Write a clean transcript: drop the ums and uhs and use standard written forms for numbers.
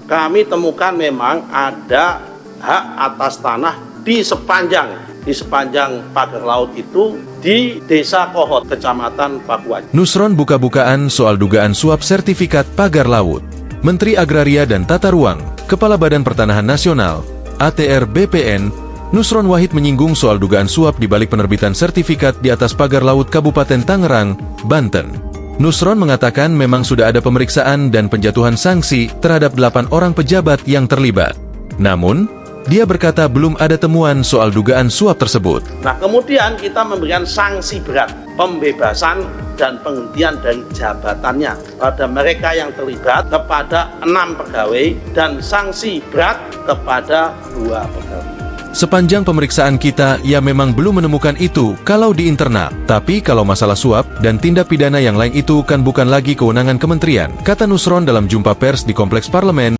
kami temukan memang ada hak atas tanah di sepanjang pagar laut itu di Desa Kohot, Kecamatan Pakuan. Nusron buka-bukaan soal dugaan suap sertifikat pagar laut. Menteri Agraria dan Tata Ruang, Kepala Badan Pertanahan Nasional, ATR BPN, Nusron Wahid menyinggung soal dugaan suap di balik penerbitan sertifikat di atas pagar laut Kabupaten Tangerang, Banten. Nusron mengatakan memang sudah ada pemeriksaan dan penjatuhan sanksi terhadap 8 orang pejabat yang terlibat. Namun, dia berkata belum ada temuan soal dugaan suap tersebut. Nah, kemudian kita memberikan sanksi berat, pembebasan dan penghentian dari jabatannya pada mereka yang terlibat kepada 6 pegawai dan sanksi berat kepada 2 pegawai. Sepanjang pemeriksaan kita, ia memang belum menemukan itu kalau di internal. Tapi kalau masalah suap dan tindak pidana yang lain itu kan bukan lagi kewenangan kementerian, kata Nusron dalam jumpa pers di Kompleks Parlemen.